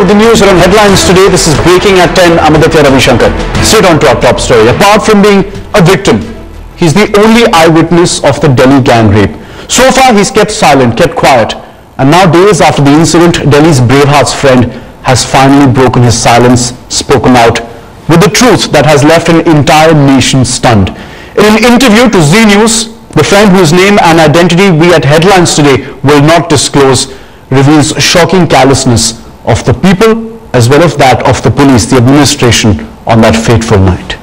the news on headlines today. This is breaking at 10. I'm Aditya Ravishankar. Straight on to our top story. Apart from being a victim, he's the only eyewitness of the Delhi gang rape. So far, he's kept silent, kept quiet. And now, days after the incident, Delhi's Bravehearts friend has finally broken his silence, spoken out with the truth that has left an entire nation stunned. In an interview to Zee News, the friend whose name and identity we at Headlines today will not disclose reveals shocking callousness of the people as well as that of the police, the administration, on that fateful night.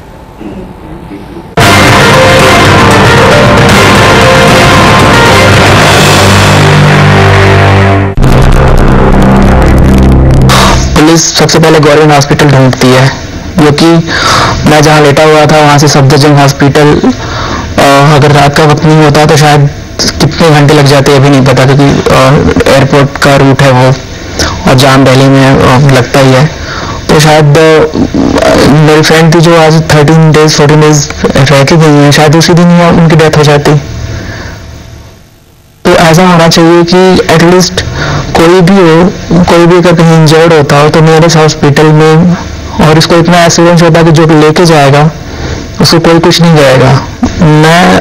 Police सबसे पहले government hospital ढूंढती है, जो कि मैं जहाँ लेटा हुआ था वहाँ से सफदरजंग हॉस्पिटल अगर रात का वक्त नहीं होता तो शायद कितने घंटे लग जाते हैं अभी नहीं पता, क्योंकि एयरपोर्ट का रूट है वो और जाम दिल्ली में लगता ही है। तो शायद मेरी फ्रेंड थी जो आज 14 डेज रह के गई हैं, शायद उसी दिन ही उनकी डेथ हो जाती। तो ऐसा होना चाहिए कि एटलीस्ट कोई भी हो, कोई भी अगर कहीं इंजर्ड होता हो तो नियरेस्ट हॉस्पिटल में, और इसको इतना एक्सीडेंट होता कि जो लेके जाएगा उसको कोई कुछ नहीं जाएगा। मैं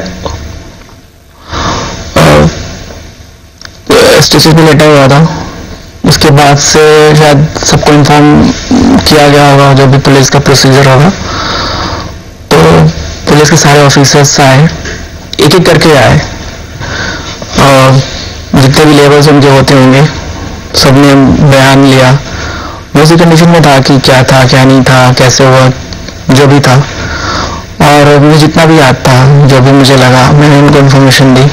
स्टेशन पे लेटा हुआ था, उसके बाद से शायद सबको इन्फॉर्म किया गया होगा, जो भी पुलिस का प्रोसीजर होगा। तो पुलिस के सारे ऑफिसर्स आए, एक एक करके आए, और जितने भी लेवल्स उनके होते होंगे सबने बयान लिया। मैं उसी कंडीशन में था कि क्या था क्या नहीं था, कैसे हुआ, जो भी था। और मुझे जितना भी याद था, जो भी मुझे लगा, मैंने उनको इन्फॉर्मेशन दी।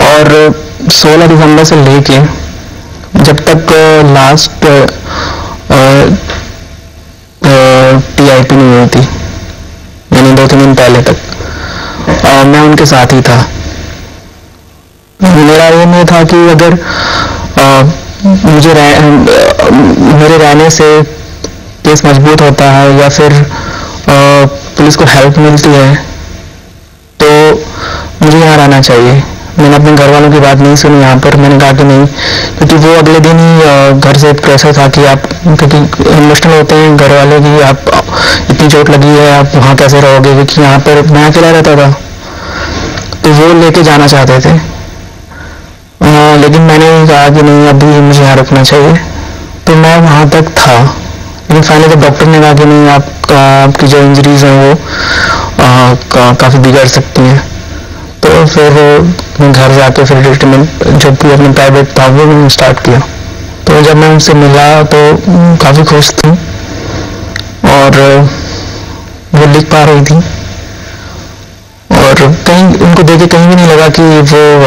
और 16 दिसंबर से लेके जब तक लास्ट TIP नहीं हुई थी, यानी 2-3 दिन पहले तक मैं उनके साथ ही था। मेरा ये नहीं था कि अगर मेरे रहने से केस मजबूत होता है या फिर पुलिस को हेल्प मिलती है तो मुझे यहाँ रहना चाहिए। मैंने अपने घर वालों की बात नहीं सुनी यहाँ पर, मैंने कहा कि नहीं, क्योंकि वो अगले दिन ही घर से प्रेशर था कि आप, क्योंकि इमोशनल होते हैं घर वाले कि आप इतनी चोट लगी है, आप वहाँ कैसे रहोगे, क्योंकि यहाँ पर मैं अकेला रहता था। तो वो लेके जाना चाहते थे, लेकिन मैंने कहा कि नहीं, अभी मुझे यहाँ रुकना चाहिए। तो मैं वहाँ तक था, लेकिन फाइनली जब डॉक्टर ने कहा कि नहीं, आपकी जो इंजरीज हैं वो काफ़ी बिगड़ सकती हैं, तो फिर मैं घर जाके फिर ट्रीटमेंट जो भी अपने प्राइवेट था वो मैंने स्टार्ट किया। तो जब मैं उनसे मिला तो काफ़ी खुश थी, और वो लिख पा रही थी, और कहीं उनको देख के कहीं भी नहीं लगा कि वो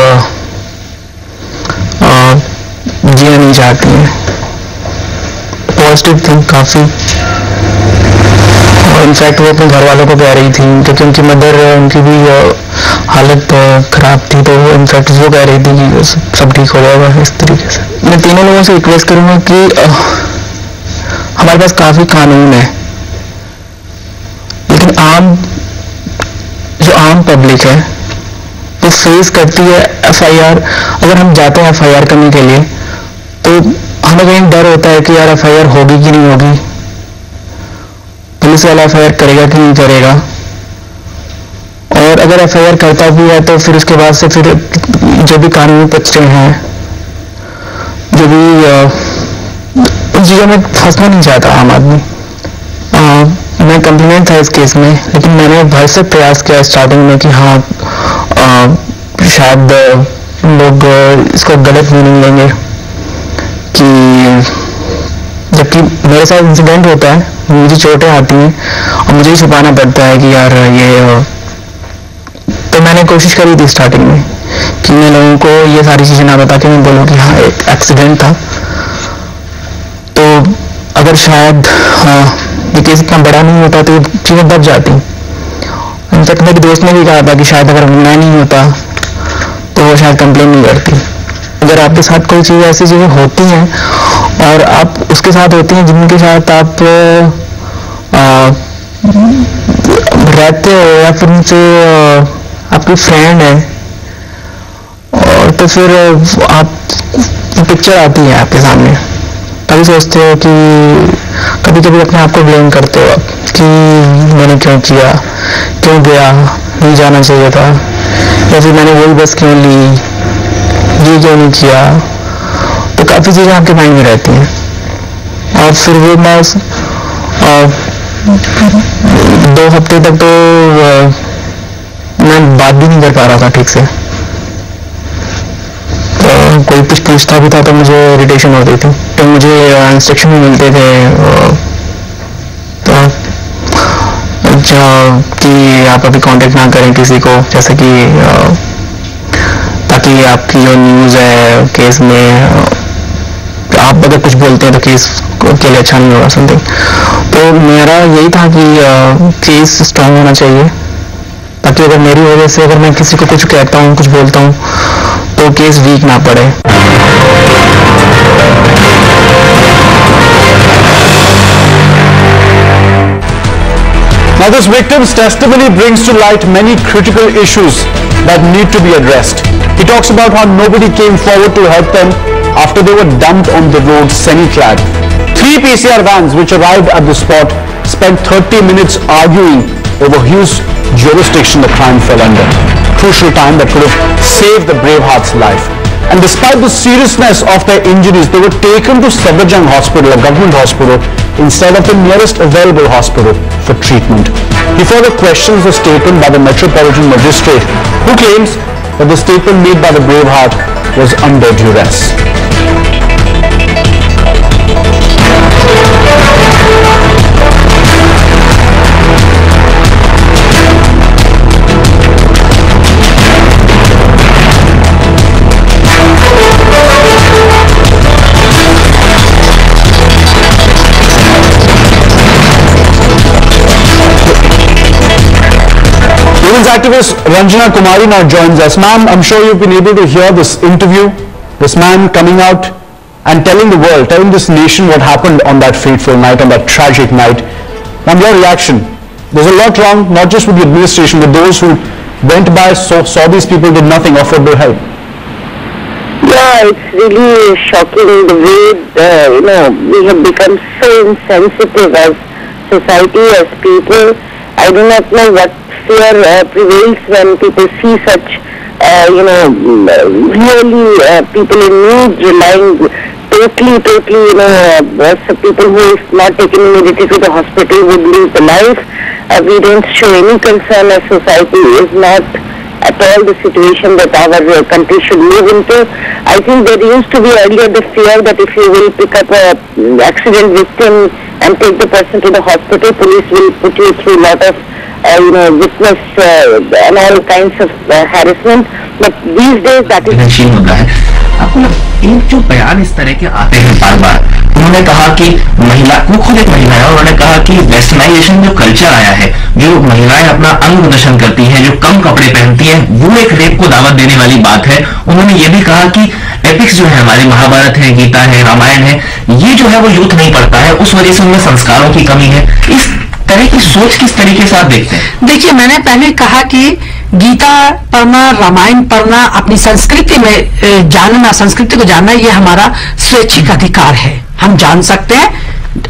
जीना नहीं चाहती हैं। पॉजिटिव थी काफ़ी, और इनफैक्ट वो अपने घर वालों को कह रही थी, क्योंकि उनकी मदर, उनकी भी हालत ख़राब थी, तो वो इनफैक्ट वो कह रही थी कि सब ठीक हो जाएगा इस तरीके से। मैं तीनों लोगों से रिक्वेस्ट करूँगा कि हमारे पास काफ़ी कानून है, लेकिन जो आम पब्लिक है वो फेस करती है FIR। अगर हम जाते हैं FIR करने के लिए तो हमें कहीं डर होता है कि यार FIR होगी कि नहीं होगी, पुलिस वाला FIR करेगा कि नहीं करेगा, और अगर FIR करता भी है तो फिर उसके बाद से फिर जो भी कानूनी पक्षे हैं, जो भी उन चीज़ों में फंसना नहीं चाहता आम आदमी। मैं कंप्लेंट था इस केस में, लेकिन मैंने भरसक प्रयास किया स्टार्टिंग में कि हाँ शायद लोग इसको गलत मीनिंग लेंगे, कि जबकि मेरे साथ इंसिडेंट होता है, मुझे चोटें आती हैं और मुझे ही छुपाना पड़ता है कि यार ये। तो मैंने कोशिश करी थी स्टार्टिंग में कि मैं लोगों को ये सारी चीज़ें ना बता के मैं बोलूँ कि हाँ एक एक्सीडेंट था। तो अगर शायद ये केस इतना बड़ा नहीं होता तो ये चीज़ें दब जाती। इनफैक्ट मेरे दोस्त ने भी कहा था कि शायद अगर मैं नहीं होता तो वो शायद कंप्लेन नहीं करती। अगर आपके साथ कोई चीज़ ऐसी चीज़ें होती हैं और आप उसके साथ होती हैं जिनके साथ आप रहते हो या फिर उनसे आपकी फ्रेंड है, और तो फिर आप पिक्चर आती है आपके सामने। कभी सोचते हो कि कभी कभी अपने आप को ब्लेम करते हो कि मैंने क्यों किया, क्यों गया, नहीं जाना चाहिए था, या फिर मैंने वही बस क्यों ली, ये क्यों नहीं किया। तो काफ़ी चीज़ें आपके माइंड में रहती हैं और फिर वो बस 2 हफ्ते तक तो मैं बात भी नहीं कर पा रहा था ठीक से। तो कोई कुछ पूछता भी था तो मुझे इरिटेशन होती थी, तो मुझे इंस्ट्रक्शन भी मिलते थे तो कि आप अभी कांटेक्ट ना करें किसी को, जैसे कि ताकि आपकी जो न्यूज़ है केस में आप अगर कुछ बोलते हैं तो केस के लिए अच्छा नहीं होगा समथिंग। तो मेरा यही था कि केस स्ट्रांग होना चाहिए, ताकि अगर मेरी वजह से अगर मैं किसी को कुछ कहता हूँ, कुछ बोलता हूँ, तो केस वीक ना पड़े। Now, this victim's testimony brings to light many critical issues that need to be addressed. He talks about how nobody came forward to help them after they were dumped on the road semi-clad. 3 PCR vans which arrived at the spot spent 30 minutes arguing over whose jurisdiction the crime fell under. Crucial time that could have saved the Braveheart's life. And despite the seriousness of their injuries, they were taken to Sabarjung Hospital, a government hospital, instead of the nearest available hospital for treatment. He further questions the statement by the Metropolitan Magistrate, who claims that the statement made by the Braveheart was under duress. Women's activist Ranjana Kumari now joins us. Ma'am, I'm sure you've been able to hear this interview, this man coming out and telling the world, telling this nation what happened on that fateful night, on that tragic night. Ma'am, your reaction? There's a lot wrong, not just with the administration, but those who went by, saw these people, did nothing, offered no help. Yeah, it's really shocking the way, we have become so insensitive as society, as people. I do not know what fear prevails when people see such, really people in need relying totally, so people who if not taken immediately to the hospital would lose the life. We don't show any concern as society is not at all the situation that our country should move into. I think there used to be earlier the fear that if you will pick up a accident victim and take the person to the hospital, police will put you through a lot of witness and all kinds of harassment. But these days that is होता है। आपको एक जो बयान इस तरह के आते हैं बार बार, उन्होंने कहा कि महिला, वो खुद एक महिला है, उन्होंने कहा कि वेस्टर्नाइजेशन जो कल्चर आया है, जो महिलाएं अपना अंग प्रदर्शन करती हैं, जो कम कपड़े पहनती हैं, वो एक रेप को दावत देने वाली बात है। उन्होंने ये भी कहा कि एपिक्स जो है हमारे, महाभारत है, गीता है, रामायण है, ये जो है वो यूथ नहीं पढ़ता है, उस वजह से उनमें संस्कारों की कमी है। इस तरह की सोच किस तरीके से आप देखते हैं? देखिए, मैंने पहले कहा कि गीता पढ़ना, रामायण पढ़ना, अपनी संस्कृति में जानना, संस्कृति को जानना, ये हमारा स्वैच्छिक अधिकार है। हम जान सकते हैं,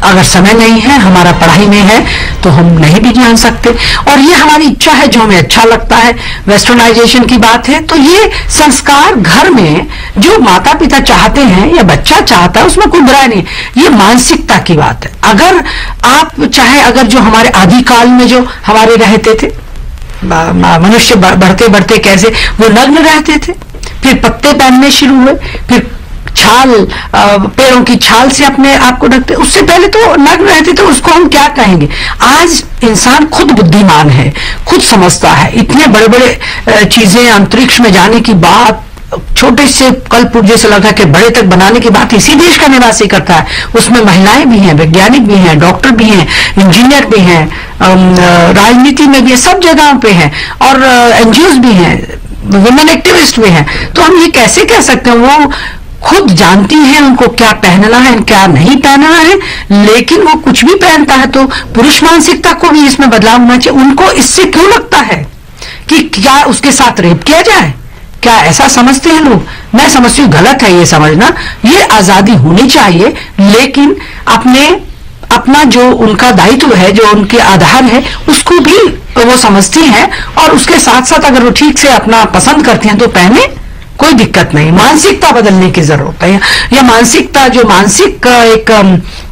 अगर समय नहीं है, हमारा पढ़ाई में है, तो हम नहीं भी जान सकते, और ये हमारी इच्छा है, जो हमें अच्छा लगता है। वेस्टर्नाइजेशन की बात है तो ये संस्कार घर में जो माता पिता चाहते हैं या बच्चा चाहता है, उसमें कोई बुराई नहीं। ये मानसिकता की बात है। अगर आप चाहे, अगर जो हमारे आदिकाल में जो हमारे रहते थे मनुष्य, बढ़ते बढ़ते कैसे वो नग्न रहते थे, फिर पत्ते पहनने शुरू हुए, फिर छाल, पेड़ों की छाल से अपने आप को ढकते, उससे पहले तो नग्न रहते थे, उसको हम क्या कहेंगे। आज इंसान खुद बुद्धिमान है, खुद समझता है। इतने बड़े बड़े चीजें, अंतरिक्ष में जाने की बात, छोटे से कल पुर्जे से लगा के बड़े तक बनाने की बात इसी देश का निवासी करता है। उसमें महिलाएं भी हैं, वैज्ञानिक भी हैं, डॉक्टर भी हैं, इंजीनियर भी हैं, राजनीति में भी, सब जगहों पे हैं, और एनजीओ भी हैं, वुमेन एक्टिविस्ट भी हैं। तो हम ये कैसे कह सकते हैं, वो खुद जानती हैं उनको क्या पहनना है, क्या नहीं पहनना है, लेकिन वो कुछ भी पहनता है। तो पुरुष मानसिकता को भी इसमें बदलाव होना चाहिए। उनको इससे क्यों लगता है कि क्या उसके साथ रेप किया जाए, क्या ऐसा समझते हैं लोग? मैं समझती हूँ गलत है ये समझना। ये आजादी होनी चाहिए, लेकिन अपना जो उनका दायित्व है, जो उनके आधार है, उसको भी वो समझती हैं, और उसके साथ साथ अगर वो ठीक से अपना पसंद करते हैं तो पहने, कोई दिक्कत नहीं। मानसिकता बदलने की जरूरत है, या मानसिकता जो मानसिक एक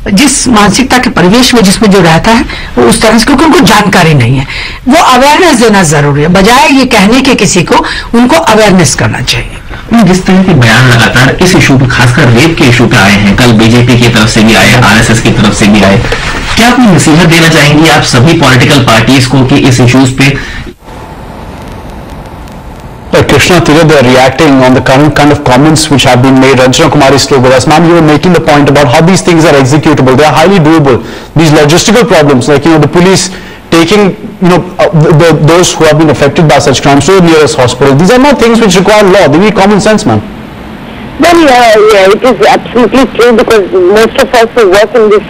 जिस मानसिकता के परिवेश में जिसमें जो रहता है वो उस तरह से, क्योंकि उनको जानकारी नहीं है, वो अवेयरनेस देना जरूरी है। बजाय ये कहने के किसी को, उनको अवेयरनेस करना चाहिए। जिस तरह के बयान लगातार इस इशू पे, खासकर रेप के इशू पे आए हैं, कल बीजेपी की तरफ से भी आए, आरएसएस की तरफ से भी आए, क्या अपनी नसीहत देना चाहेंगी आप सभी पॉलिटिकल पार्टीज को कि इस इश्यूज पे? Krishna Tira, they are reacting on the current kind of comments which have been made. Ranjana Kumari is still with us. Ma'am, you were making the point about how these things are executable. They are highly doable. These logistical problems, like, the police taking, those who have been affected by such crimes to the nearest hospital, these are not things which require law. They need common sense, ma'am. Well, yeah, it is absolutely true, because most of us who work in this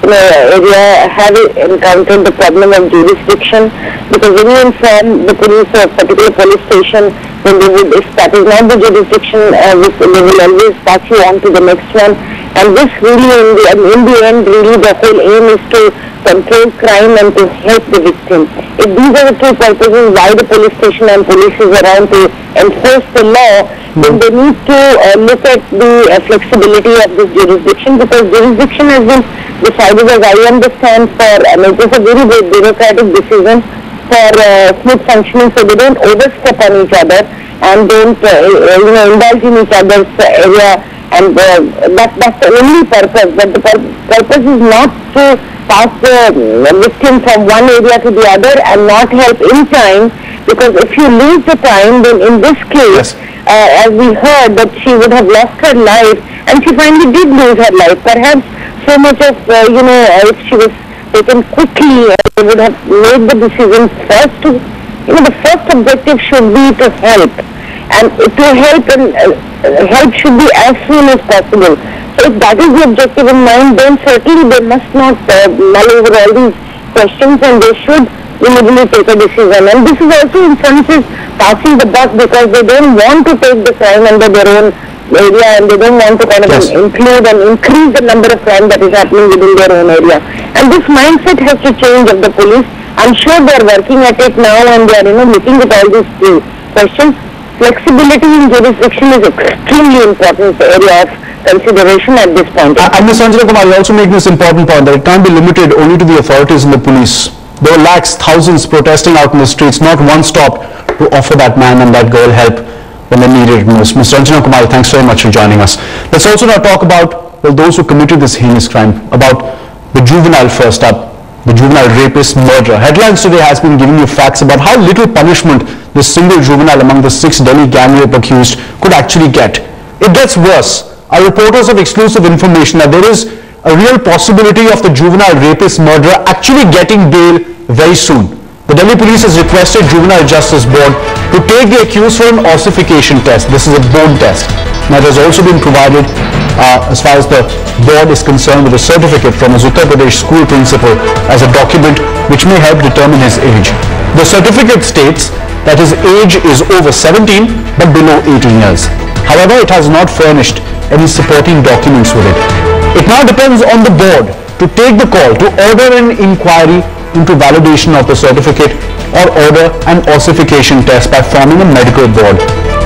area have encountered the problem of jurisdiction, because when you inform the police of a particular police station, then they would, if that is not the jurisdiction, they will always pass you on to the next one. And this really, in the end, really the whole aim is to control crime and to help the victim. If these are the two purposes why the police station and police is around to enforce the law, then they need to look at the flexibility of this jurisdiction, because jurisdiction has been decided, as I understand, for, it was a very bureaucratic decision for smooth functioning, so they don't overstep on each other and don't indulge in each other's area, and that's the only purpose. But the purpose is not to pass the victim from one area to the other and not help in time, because if you lose the time, then in this case, as we heard, that she would have lost her life, and she finally did lose her life. Perhaps so much of, if she was taken quickly, they would have made the decision first to, the first objective should be to help. And to help, and help should be as soon as possible. So if that is the objective in mind, then certainly they must not mull over all these questions, and they should immediately take a decision. And this is also, in some sense, passing the buck, because they don't want to take the crime under their own area, and they don't want to kind of include and increase the number of crime that is happening within their own area. And this mindset has to change of the police. I'm sure they are working at it now, and they are looking at all these questions. Flexibility in jurisdiction is extremely important area of consideration at this point. And Ms. Ranjana Kumar, you also make this important point that it can't be limited only to the authorities and the police. There were lakhs, thousands protesting out in the streets. Not one stopped to offer that man and that girl help when they needed it most. Ms. Ranjana Kumar, thanks very much for joining us. Let's also now talk about those who committed this heinous crime, about the juvenile first up, the juvenile rapist murderer. Headlines today has been giving you facts about how little punishment this single juvenile among the 6 Delhi gang rape accused could actually get. It gets worse. Our reporters have exclusive information that there is a real possibility of the juvenile rapist murderer actually getting bail very soon. The Delhi police has requested Juvenile Justice Board to take the accused for an ossification test. This is a bone test. Now, it has also been provided, as far as the board is concerned, with a certificate from his Uttar Pradesh school principal as a document which may help determine his age. The certificate states that his age is over 17 but below 18 years. However, it has not furnished any supporting documents with it. It now depends on the board to take the call to order an inquiry into validation of the certificate or order an ossification test by forming a medical board.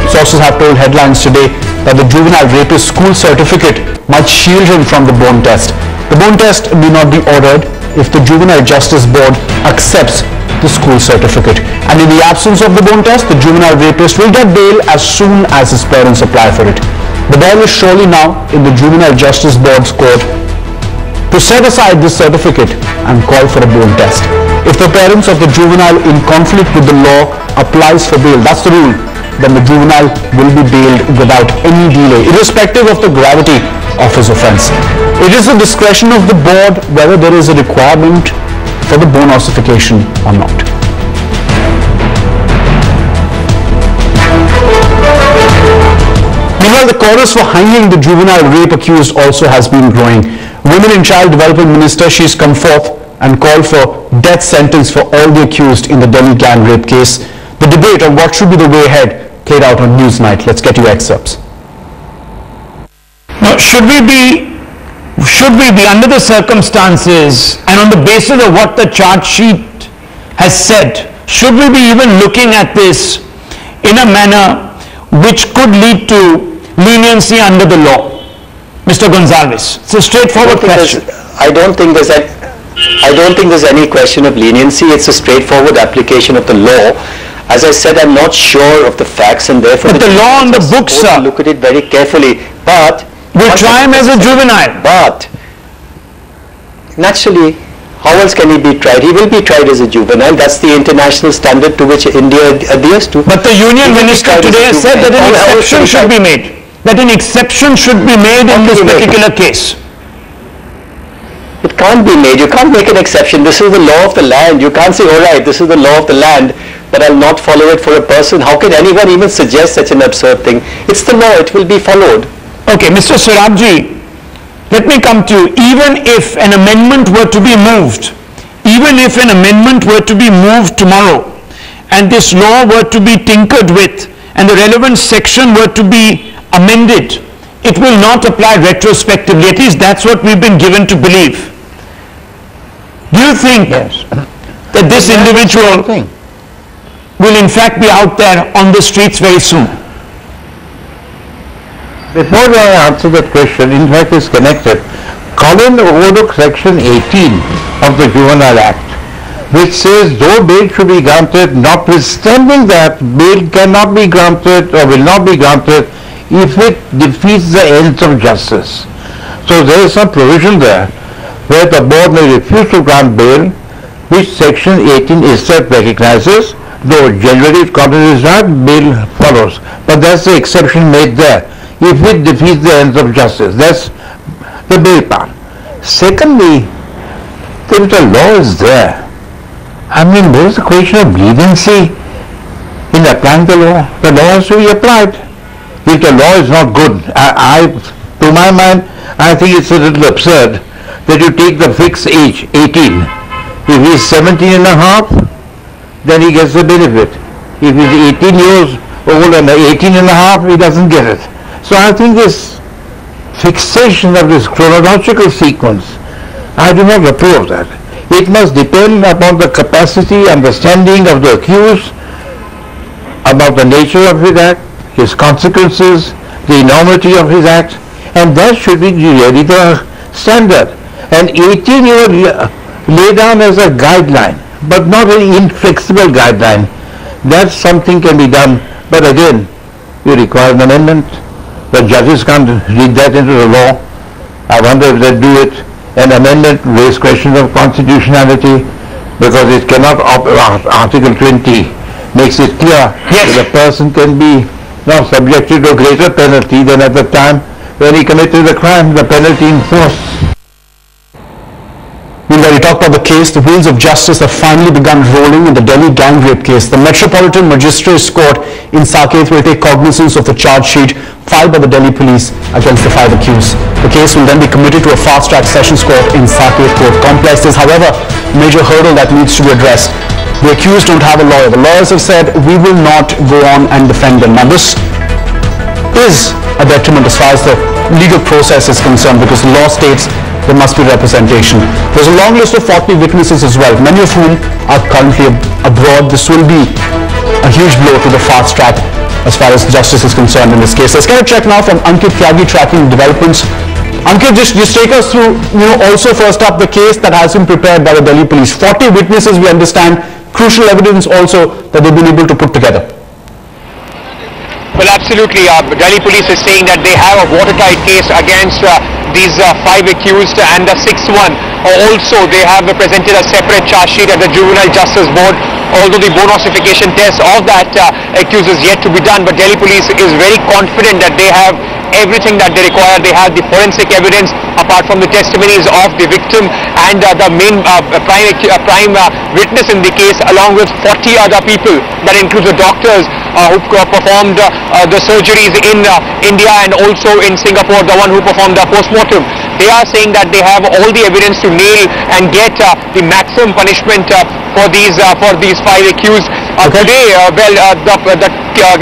Sources have told Headlines today that the juvenile rapist school certificate might shield him from the bone test. The bone test may not be ordered if the Juvenile Justice Board accepts the school certificate. And in the absence of the bone test, the juvenile rapist will get bail as soon as his parents apply for it. The ball is surely now in the Juvenile Justice Board's court to set aside this certificate and call for a bone test. If the parents of the juvenile in conflict with the law applies for bail, that's the rule, then the juvenile will be bailed without any delay, irrespective of the gravity of his offense. It is the discretion of the board whether there is a requirement for the bone ossification or not. Meanwhile, the chorus for hanging the juvenile rape accused also has been growing. Women and Child Development Minister, she's come forth and called for death sentence for all the accused in the Delhi gang rape case. The debate on what should be the way ahead played out on Newsnight. Let's get you excerpts. Now, should we be under the circumstances and on the basis of what the charge sheet has said, should we be even looking at this in a manner which could lead to leniency under the law? Mr. Gonzalez, it's a straightforward question. I don't think there's any question of leniency. It's a straightforward application of the law. As I said, I'm not sure of the facts, and therefore but the law on the books, sir, look at it very carefully. But we'll try him as a juvenile. But naturally, how else can he be tried? He will be tried as a juvenile. That's the international standard to which India adheres to. But the union minister today said that an exception should be made. That an exception should be made in this particular case. It can't be made. You can't make an exception. This is the law of the land. You can't say, all right, this is the law of the land, but I'll not follow it for a person. How can anyone even suggest such an absurd thing? It's the law. It will be followed. Okay, Mr. Sarabji, let me come to you. Even if an amendment were to be moved, tomorrow, and this law were to be tinkered with, and the relevant section were to be amended, it will not apply retrospectively. At least that's what we've been given to believe. Do you think that this individual will in fact be out there on the streets very soon? Before I answer that question, in fact it's connected. Colin overlooked section 18 of the Juvenile Act, which says though bail should be granted, notwithstanding that bail cannot be granted or will not be granted if it defeats the ends of justice. So there is some provision there where the board may refuse to grant bail, which section 18 itself recognizes, though generally if content is not, bail follows. But that's the exception made there. If it defeats the ends of justice, that's the bail part. Secondly, if the law is there, I mean, there is a question of leniency in applying the law. The law has to be applied. If the law is not good, to my mind, I think it's a little absurd that you take the fixed age, 18. If he is 17 and a half, then he gets the benefit. If he is 18 years old and 18 and a half, he doesn't get it. So I think this fixation of this chronological sequence, I do not approve of that. It must depend upon the capacity, understanding of the accused, about the nature of his act, his consequences, the enormity of his act, and that should be really the standard. An 18-year lay down as a guideline, but not an inflexible guideline. That something can be done, but again, you require an amendment. The judges can't read that into the law. I wonder if they do it. An amendment raise questions of constitutionality, because it cannot, Article 20 makes it clear that a person can be now subjected to a greater penalty than at the time when he committed the crime, the penalty in force. Meanwhile, we talked about the case. The wheels of justice have finally begun rolling in the Delhi gang rape case. The Metropolitan Magistrates Court in Saket will take cognizance of the charge sheet filed by the Delhi police against the 5 accused. The case will then be committed to a fast-track sessions court in Saket Court Complex. There's, however, a major hurdle that needs to be addressed. The accused don't have a lawyer. The lawyers have said, we will not go on and defend them. Now, this is a detriment as far as the legal process is concerned, because the law states there must be representation. There's a long list of 40 witnesses as well, many of whom are currently abroad. This will be a huge blow to the fast track as far as justice is concerned in this case. Let's get a check now from Ankit Tyagi, tracking developments. Ankit, just take us through, also first up the case that has been prepared by the Delhi police. 40 witnesses, we understand, crucial evidence also that they've been able to put together. Well, absolutely. Delhi police is saying that they have a watertight case against these 5 accused, and the 6th one. Also, they have presented a separate charge sheet at the Juvenile Justice Board, although the bone ossification test of that accused is yet to be done. But Delhi police is very confident that they have everything that they require. They have the forensic evidence apart from the testimonies of the victim and the main prime witness in the case, along with 40 other people. That includes the doctors who performed the surgeries in India and also in Singapore, the one who performed the post-mortem. They are saying that they have all the evidence to nail and get the maximum punishment for these 5 accused. Today,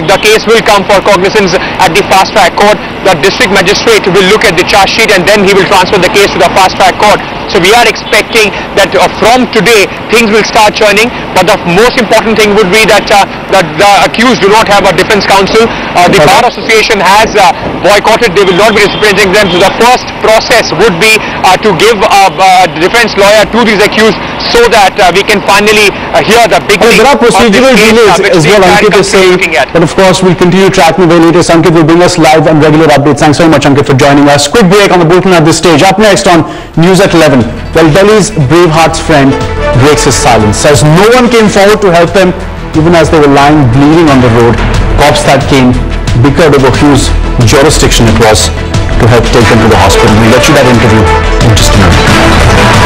the case will come for cognizance at the fast track court. The district magistrate will look at the charge sheet and then he will transfer the case to the fast track court. So we are expecting that from today things will start churning, but the most important thing would be that the accused do not have a defense counsel. The Bar Association has boycotted, they will not be representing them. So the first process would be to give a defense lawyer to these accused so that we can finally hear the big There are procedural delays as well, Ankit is saying, but of course we'll continue tracking the latest. Ankit will bring us live and regular updates. Thanks very much, Ankit, for joining us. Quick break on the bulletin at this stage. Up next on News at 11, well, Delhi's Braveheart's friend breaks his silence, says no one came forward to help them even as they were lying bleeding on the road. Cops that came bickered over whose jurisdiction it was to help take them to the hospital. We'll let you that interview in just a minute.